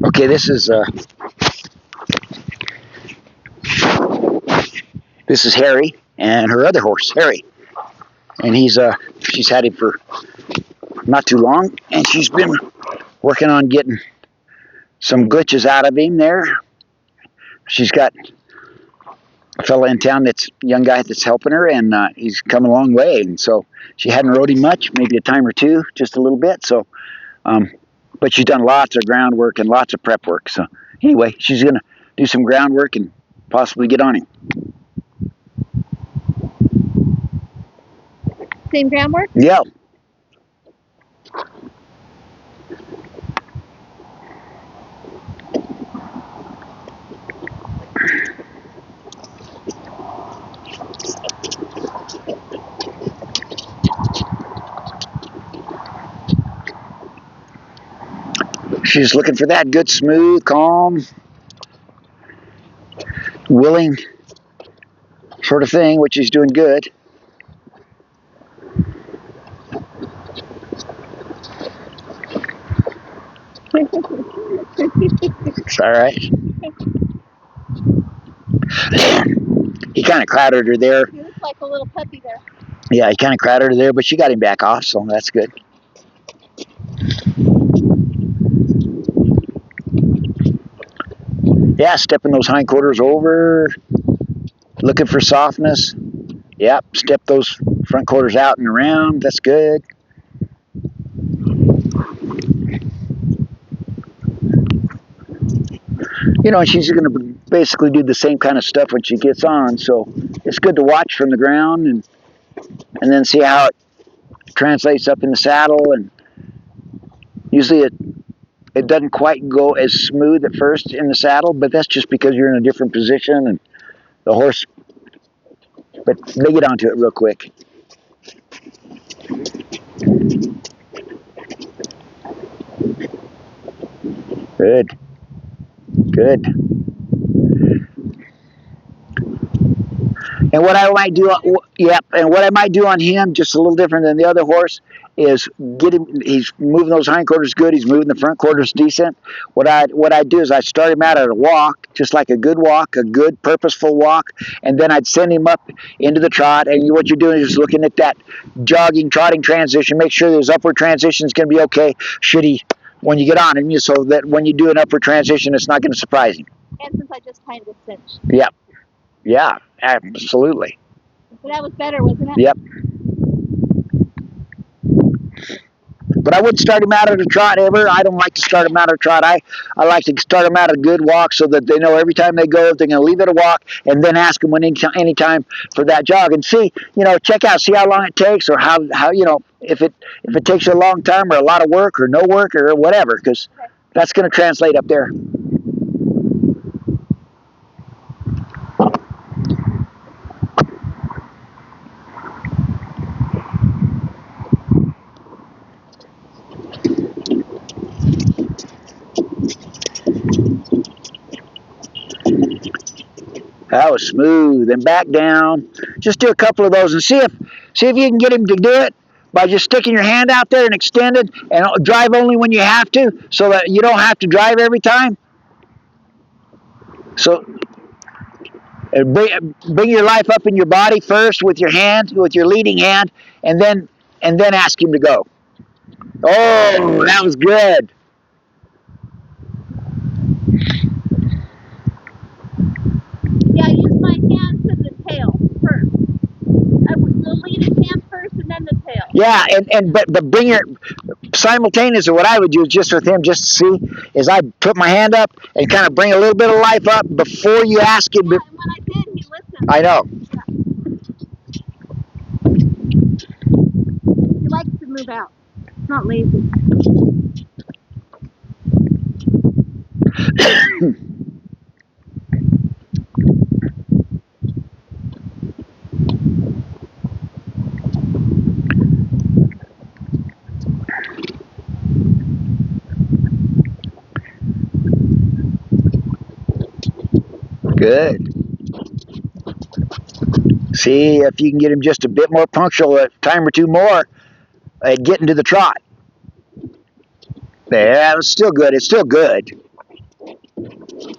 Okay, this is Harry and her other horse, Harry, and she's had him for not too long, and she's been working on getting some glitches out of him there. She's got a fella in town that's a young guy that's helping her, and he's come a long way, and so she hadn't rode him much, maybe a time or two, just a little bit. So, but she's done lots of groundwork and lots of prep work. So anyway, she's gonna do some groundwork and possibly get on him. Same groundwork? Yeah. She's looking for that good, smooth, calm, willing sort of thing, which is doing good. It's all right. He kind of crowded her there. He looks like a little puppy there. Yeah, he kind of crowded her there, but she got him back off, so that's good. Yeah, stepping those hindquarters over, looking for softness. Yep, step those front quarters out and around. That's good. You know, she's going to basically do the same kind of stuff when she gets on, so it's good to watch from the ground and then see how it translates up in the saddle. And usually it doesn't quite go as smooth at first in the saddle, but that's just because you're in a different position and the horse, but they get onto it real quick. Good. Good. And what I might do, and what I might do on him, just a little different than the other horse, is get him. He's moving those hindquarters good. He's moving the front quarters decent. What I do is I start him out at a walk, just like a good walk, a good purposeful walk, and then I'd send him up into the trot. And what you're doing is looking at that jogging, trotting transition. Make sure his upward transition is going to be okay. Should he, when you get on him, so that when you do an upward transition, it's not going to surprise him. And since I just timed the cinch. Yep. Yeah, absolutely. So that was better, wasn't it? Yep. But I wouldn't start him out at a trot ever. I don't like to start him out at a trot. I like to start him out at a good walk so that they know every time they go, they're going to leave it a walk and then ask them any time for that jog. And see, check out, see how long it takes or how if it takes you a long time or a lot of work or no work or whatever, because that's going to translate up there. That was smooth. And back down. Just do a couple of those and see if you can get him to do it by just sticking your hand out there and extended and drive only when you have to, so that you don't have to drive every time. So bring your life up in your body first with your hand, with your leading hand, and then ask him to go. Oh, that was good. Yeah, I use my hands and the tail first. I would the leading hand first and then the tail. Yeah, but bring your simultaneous, or what I would do just with him, just to see, is I'd put my hand up and kind of bring a little bit of life up before you ask him. Yeah, and when I did, he listened. I know. Yeah. He likes to move out. He's not lazy. Good. See if you can get him just a bit more punctual, a time or two more at getting to the trot. Yeah, it was still good. It's still good.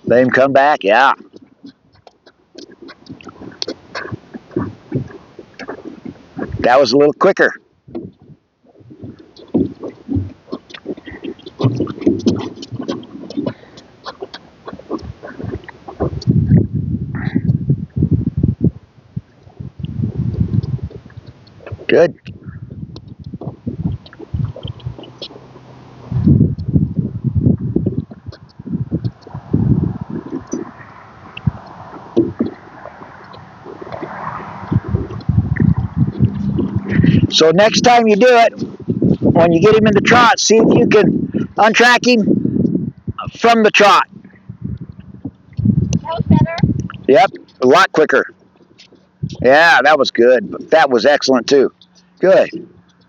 Let him come back. Yeah. That was a little quicker. Good. So next time you do it, when you get him in the trot, see if you can untrack him from the trot. That was better. Yep, a lot quicker. Yeah, that was good. That was excellent too. Good,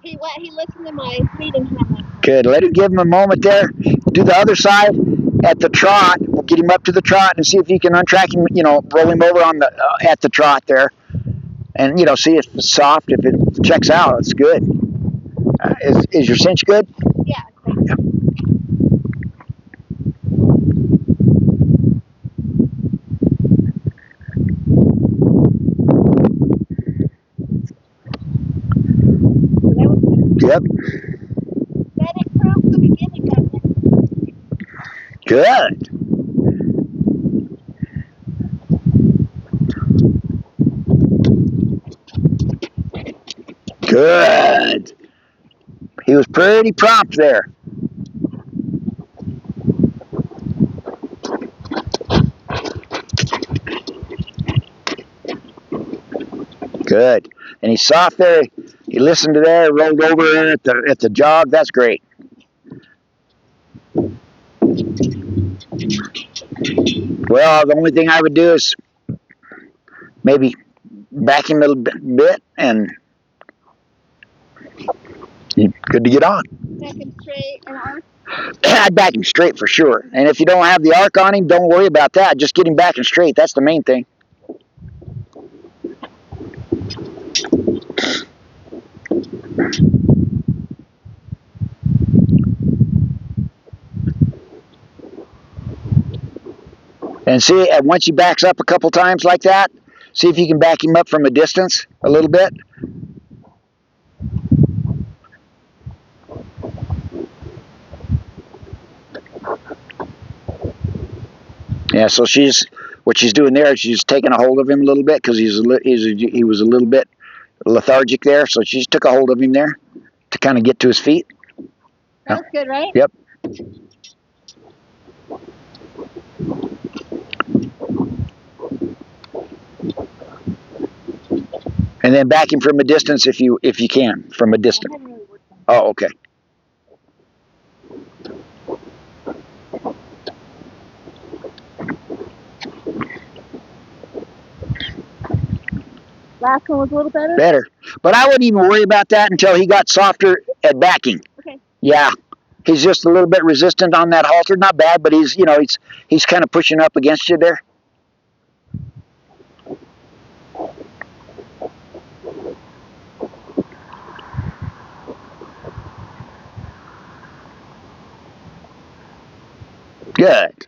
He listened to my feeding hammer. good. Let him give him a moment there. Do the other side at the trot. We'll get him up to the trot and see if you can untrack him. You know, roll him over on the at the trot there, and you know, see if it's soft. If it checks out, it's good. Is your cinch good? Yeah. Thank you. So that was good. Yep. That improved the beginning, doesn't it? Good. Good. He was pretty prompt there. Good. And he's soft there. He listened to there, rolled over at the jog. That's great. Well, the only thing I would do is maybe back him a little bit, and you're good to get on. Back and straight and arc. I'd back him straight for sure. And if you don't have the arc on him, don't worry about that. Just get him back and straight. That's the main thing. And see, and once he backs up a couple times like that, see if you can back him up from a distance a little bit. Yeah, so what she's doing there is she's taking a hold of him a little bit because he was a little bit lethargic there. So she just took a hold of him there to kind of get to his feet. That was good, right? Yep. And then back him from a distance if you can, from a distance. Oh, okay. Last one was a little better. Better. But I wouldn't even worry about that until he got softer at backing. Okay. Yeah. He's just a little bit resistant on that halter. Not bad, but he's kind of pushing up against you there. Good.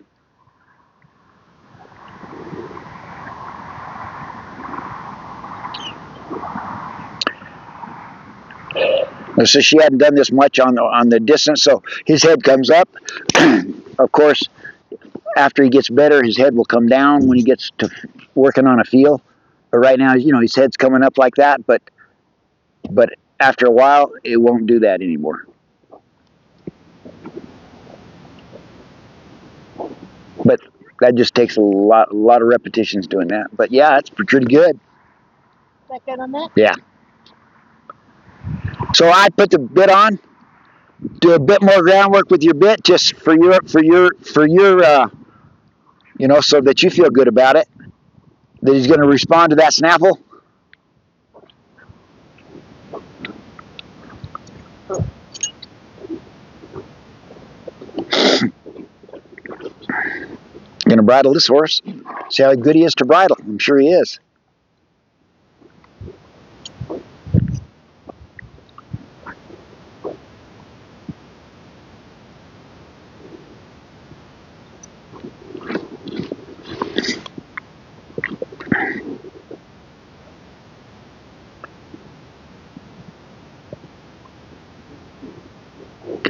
So she hadn't done this much on the distance, so his head comes up. Of course, after he gets better, his head will come down when he gets to working on a feel. But right now, his head's coming up like that. But after a while, it won't do that anymore. But that just takes a lot of repetitions doing that. But yeah, it's pretty good. Is that good on that? Yeah. So I put the bit on, do a bit more groundwork with your bit, just for your so that you feel good about it. That he's going to respond to that snaffle. Going to bridle this horse. See how good he is to bridle. I'm sure he is.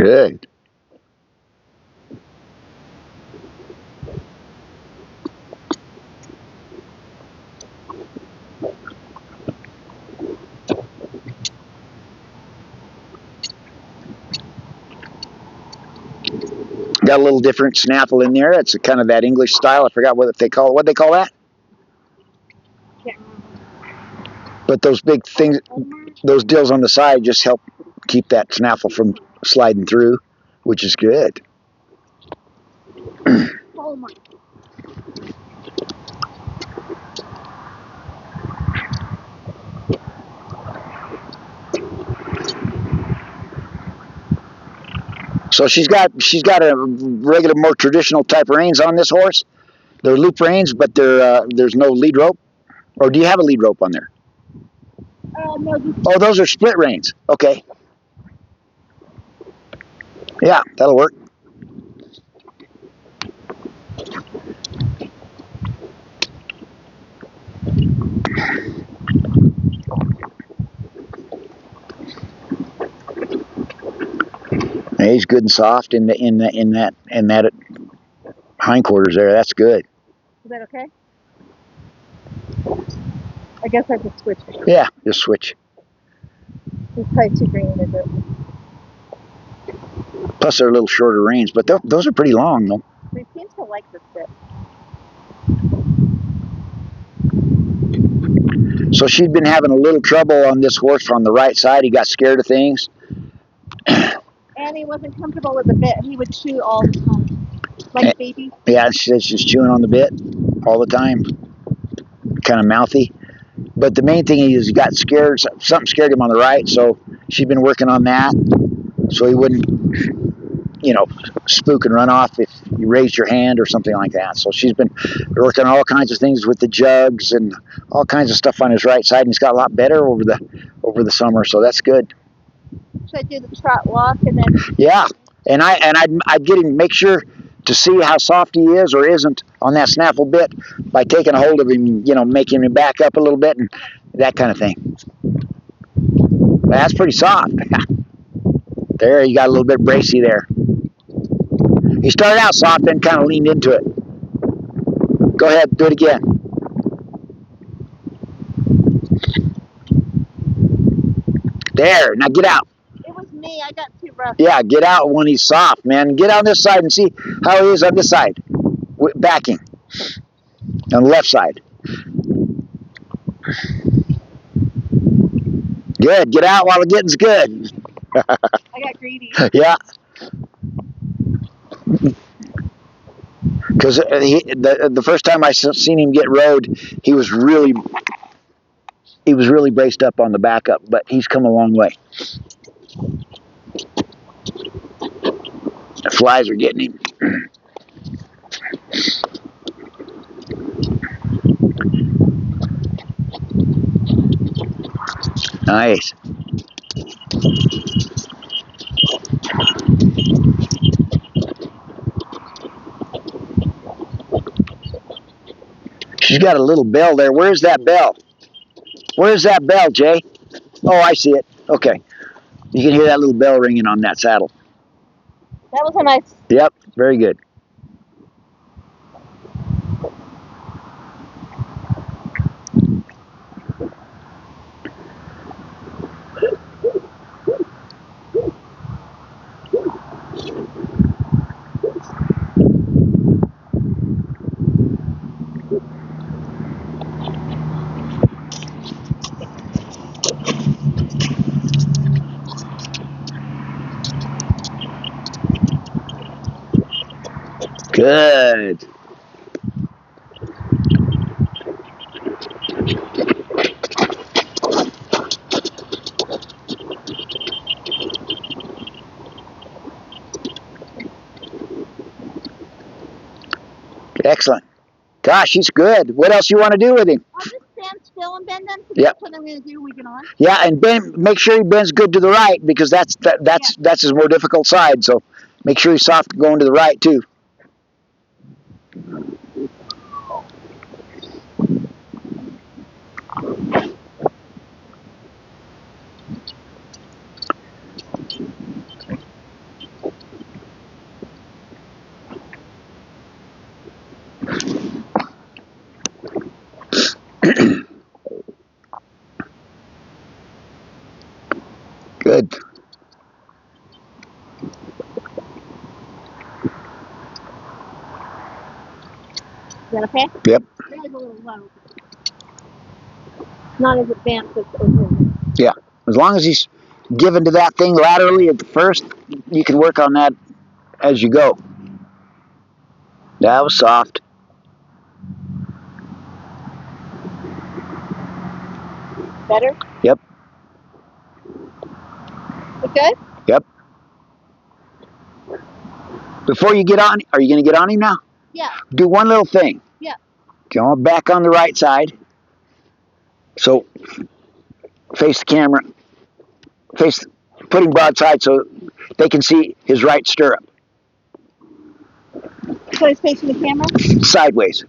Good. Got a little different snaffle in there. It's kind of that English style. I forgot what they call it. What they call that? Can't remember. But those big things, those dills on the side, just help keep that snaffle from sliding through, which is good. Oh my. So she's got a regular, more traditional type of reins on this horse. They're loop reins, but there's no lead rope. Or do you have a lead rope on there? No, just Oh, those are split reins. Okay. Yeah, that'll work. Yeah, he's good and soft in that hindquarters there. That's good. is that okay? I guess I just switched. Yeah, just switch. He's probably too green to do it. Plus, they're a little shorter reins, but those are pretty long, though. They seem to like this bit. So she'd been having a little trouble on this horse on the right side. He got scared of things. And he wasn't comfortable with the bit. He would chew all the time. Like baby. Yeah, she said she's chewing on the bit all the time. Kind of mouthy. But the main thing is he got scared. Something scared him on the right, so she'd been working on that so he wouldn't, spook and run off if you raised your hand or something like that. So she's been working on all kinds of things with the jugs and all kinds of stuff on his right side, and he's got a lot better over the summer. So that's good. Should I do the trot walk and then? Yeah, and I'd get him, make sure to see how soft he is or isn't on that snaffle bit by taking a hold of him, making him back up a little bit and that kind of thing. That's pretty soft. There, you got a little bit bracy there. He started out soft, then kind of leaned into it. Go ahead, do it again. There, now get out. It was me. I got too rough. Yeah, get out when he's soft, man. Get on this side and see how he is on this side. Backing. On the left side. Good. Get out while the getting's good. I got greedy. Yeah. Because the first time I seen him get rode, he was really braced up on the backup, but he's come a long way. The flies are getting him. Nice. She's got a little bell there. Where's that bell? Where's that bell, Jay? Oh, I see it. Okay. You can hear that little bell ringing on that saddle. That was a nice. Yep, very good. Good. Excellent. Gosh, he's good. What else you want to do with him? I'll just stand still and bend them. Yep. That's what I'm going to do. We get on. Yeah, and make sure he bends good to the right because that's his more difficult side. So make sure he's soft going to the right too. Good. Is that okay? Yep. That was a little low. Not as advanced as over. Yeah. As long as he's given to that thing laterally at the first, you can work on that as you go. That was soft. Better? Yep. Look good? Yep. Before you get on, are you going to get on him now? Yeah. Do one little thing. Yeah. Go back on the right side. So face the camera. Put him broadside so they can see his right stirrup. So he's facing the camera? Sideways.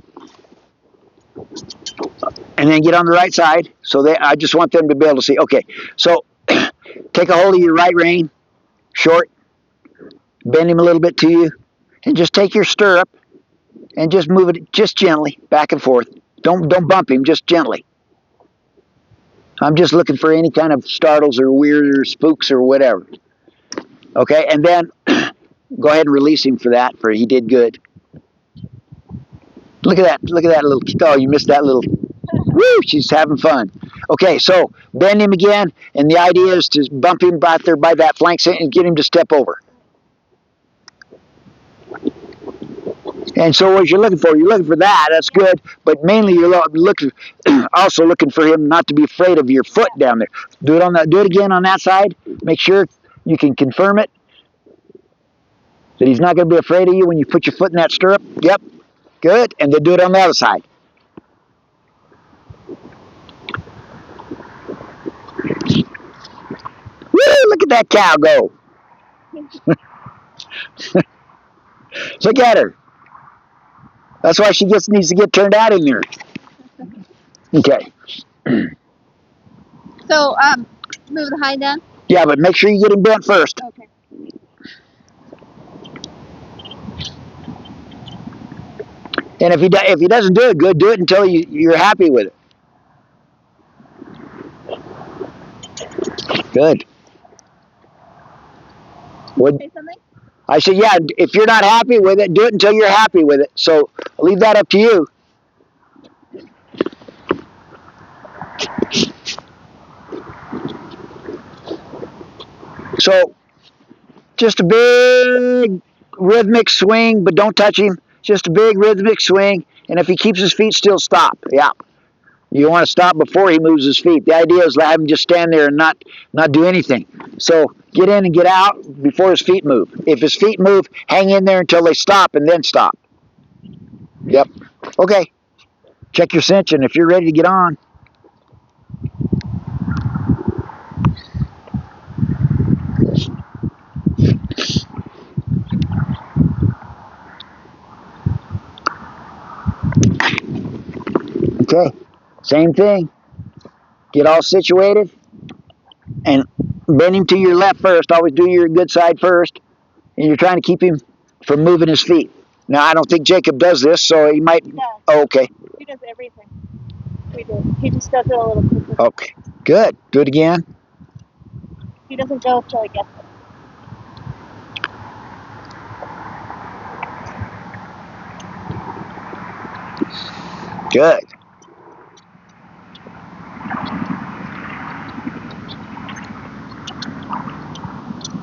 And then get on the right side. So I just want them to be able to see. Okay. So take a hold of your right rein, short, bend him a little bit to you, and just take your stirrup and just move it just gently back and forth. Don't bump him, just gently. I'm just looking for any kind of startles or weird or spooks or whatever. Okay, and then go ahead and release him for that. For he did good. Look at that! Look at that little. Oh, you missed that little. Woo! She's having fun. Okay, so bend him again, and the idea is to bump him out there by that flank and get him to step over. And so what you're looking for that. That's good. But mainly you're also looking for him not to be afraid of your foot down there. Do it again on that side. Make sure you can confirm it. That he's not going to be afraid of you when you put your foot in that stirrup. Yep. Good. And then do it on the other side. Woo! Look at that cow go. Look at her. That's why she needs to get turned out in there. Okay. So, move the hind down? Yeah, but make sure you get him bent first. Okay. And if he doesn't do it good, do it until you're happy with it. Good. Say something? I said, yeah, if you're not happy with it, do it until you're happy with it. So I'll leave that up to you. So just a big rhythmic swing, but don't touch him. Just a big rhythmic swing. And if he keeps his feet still, stop. Yeah. You want to stop before he moves his feet. The idea is to have him just stand there and not do anything. So get in and get out before his feet move. If his feet move, hang in there until they stop and then stop. Yep. Okay. Check your cinch, and if you're ready to get on. Okay. Same thing. Get all situated and bend him to your left first. Always do your good side first. And you're trying to keep him from moving his feet. Now, I don't think Jacob does this, so he might. He does. Oh, okay. He does everything. We do. He just does it a little quicker. Okay. Good. Do it again. He doesn't go until he gets it. Good.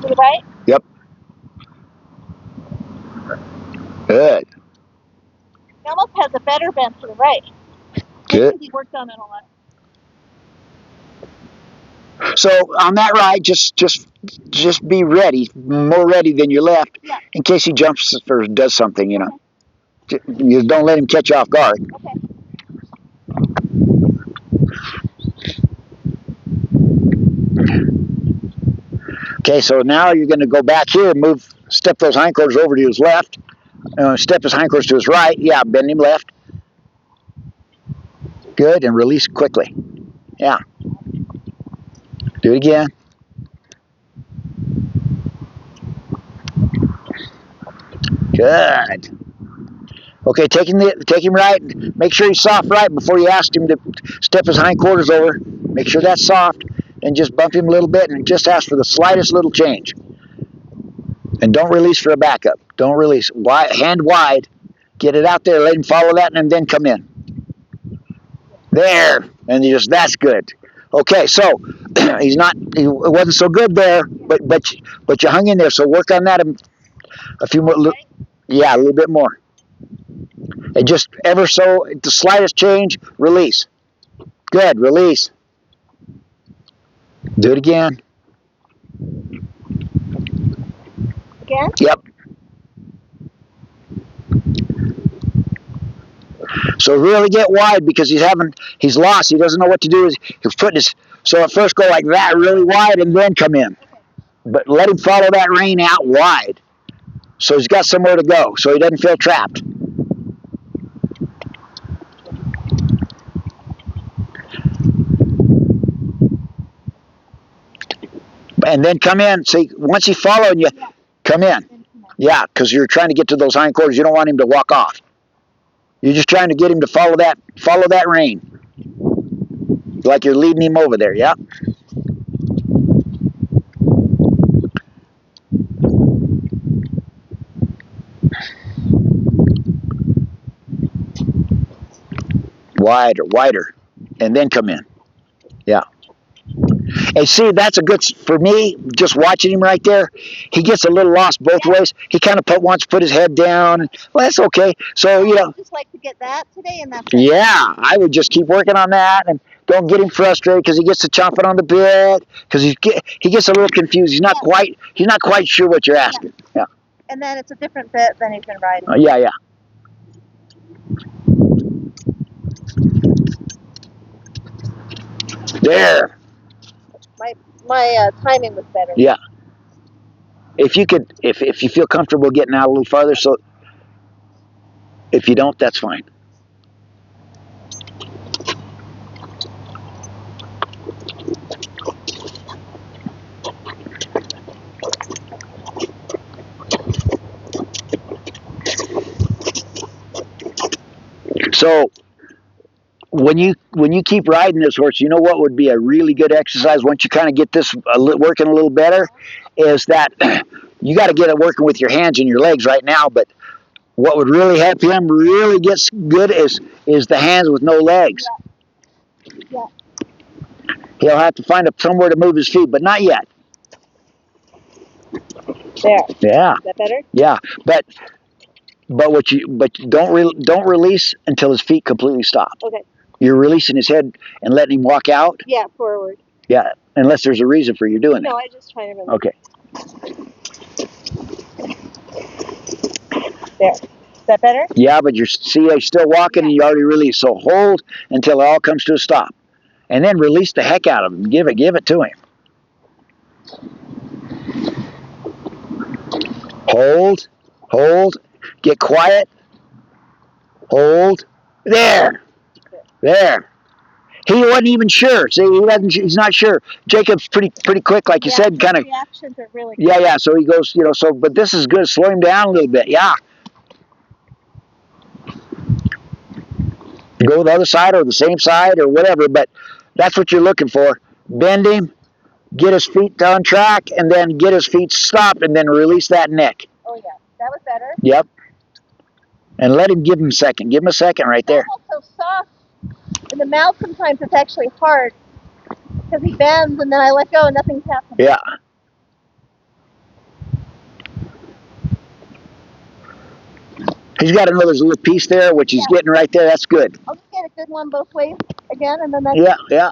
To the right? Yep. Good. He almost has a better bend to the right. Good. He worked on it a lot. So on that ride, just be ready, more ready than your left, Yeah. in case he jumps or does something. You know, you don't let him catch you off guard. Okay. Okay, so now you're going to go back here, step those hindquarters over to his left, step his hindquarters to his right. Yeah, bend him left. Good, and release quickly. Yeah. Do it again. Good. Okay, take him right. Make sure he's soft right before you ask him to step his hindquarters over. Make sure that's soft, and just bump him a little bit, and just ask for the slightest little change. And don't release for a backup. Don't release. Hand wide. Get it out there. Let him follow that, and then come in. There, and that's good. Okay, so he wasn't so good there, but you hung in there. So work on that a few more. Yeah, a little bit more. And just ever so, the slightest change, release. Good, release. Do it again. Again? Yep. So really get wide because he's lost. He doesn't know what to do. He's putting so at first go like that really wide and then come in. But let him follow that rein out wide. So he's got somewhere to go so he doesn't feel trapped. And then come in. See, once he's following you, come in. Yeah, because you're trying to get to those hindquarters. You don't want him to walk off. You're just trying to get him to follow that rein. Like you're leading him over there, yeah? Wider, and then come in. Yeah. And see, that's a good, for me, just watching him right there, he gets a little lost both ways. He kind of wants to put his head down. Well, that's okay. So, I just like to get that today, and that's it. Yeah, I would just keep working on that and don't get him frustrated because he gets to chomping on the bit because he gets a little confused. He's not quite sure what you're asking. Yeah. And then it's a different bit than he's been riding. Yeah. There. My timing was better. Yeah. If you feel comfortable getting out a little farther, so if you don't, that's fine. So when you keep riding this horse, you know what would be a really good exercise once you kind of get this working a little better is that you got to get it working with your hands and your legs right now. But what would really help him really get good is the hands with no legs. Yeah. He'll have to find somewhere to move his feet, but not yet. There. Yeah. Is that better? Yeah, but don't release until his feet completely stop. Okay. You're releasing his head and letting him walk out. Yeah, forward. Yeah, unless there's a reason for you doing No, that. I just try to release. Okay. There. Is that better? Yeah, but you're still walking and you already released. So hold until it all comes to a stop, and then release the heck out of him. Give it to him. Hold, get quiet, hold, there. He wasn't even sure. See, he's not sure. Jacob's pretty quick, like you said, kind of. Reactions are really good. Yeah, so he goes, but this is good. Slow him down a little bit, yeah. Go the other side or the same side or whatever, but that's what you're looking for. Bend him, get his feet on track, and then get his feet stopped, and then release that neck. Oh, yeah. That was better. Yep. And let him give him a second. Give him a second right there. It's also soft. In the mouth, sometimes it's actually hard because he bends, and then I let go, and nothing's happening. Yeah. He's got another little piece there, which he's getting right there. That's good. I'll just get a good one both ways again, and then that's Yeah.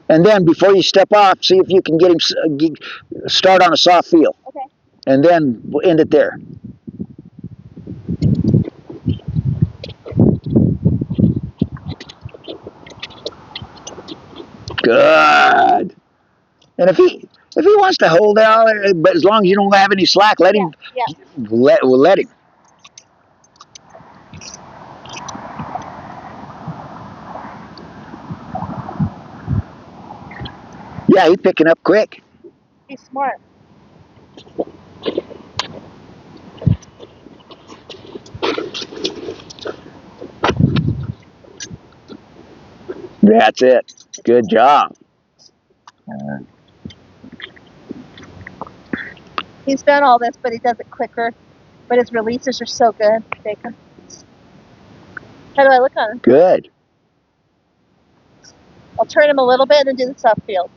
And then before you step off, see if you can get him start on a soft feel. Okay. And then we'll end it there. Good. And if he wants to hold out, but as long as you don't have any slack, let him. Yeah. We'll let him. Yeah, he's picking up quick. He's smart. That's it. Good job. He's done all this, but he does it quicker. But his releases are so good, Jacob. How do I look on him? Good. I'll turn him a little bit and then do the soft field.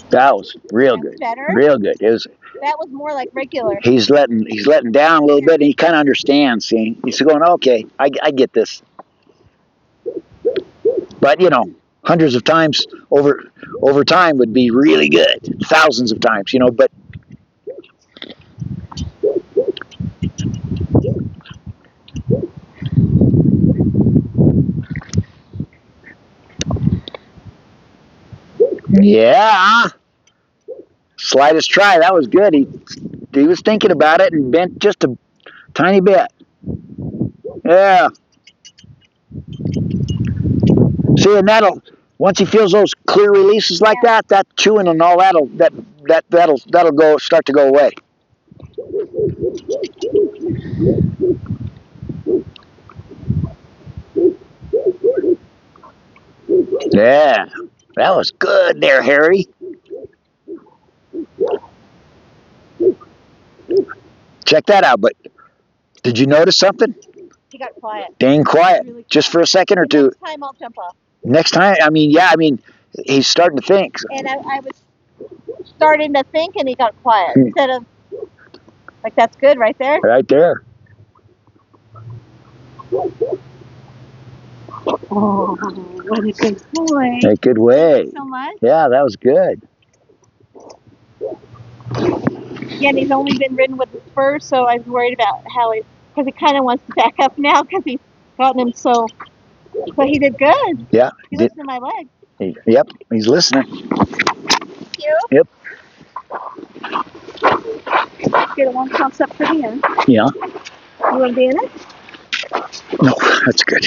That was real That's good. better? Real good. It was. That was more like regular. He's letting down a little bit, and he kind of understands. See, he's going, okay, I get this. But you know, hundreds of times over time would be really good. Thousands of times, you know. But yeah, slightest try. That was good. He was thinking about it and bent just a tiny bit. Yeah. See, and that'll once he feels those clear releases like that chewing and all that'll start to go away. Yeah, that was good there, Harry. Check that out. But did you notice something? He got quiet. Dang quiet, Really just for a second or two. Next time I'll jump off. Next time, I mean, he's starting to think. And I was starting to think, and he got quiet instead of like that's good right there. Right there. Oh, what a good boy! A good way. Thank you so much. Yeah, that was good. Yeah, and he's only been ridden with the spurs, so I was worried about how because he kind of wants to back up now because he's gotten him so. But he did good. Yeah. He listened to my leg. Yep, he's listening. Thank you. Yep. Get a one toss up for the end. Yeah. You want to be in it? No, that's good.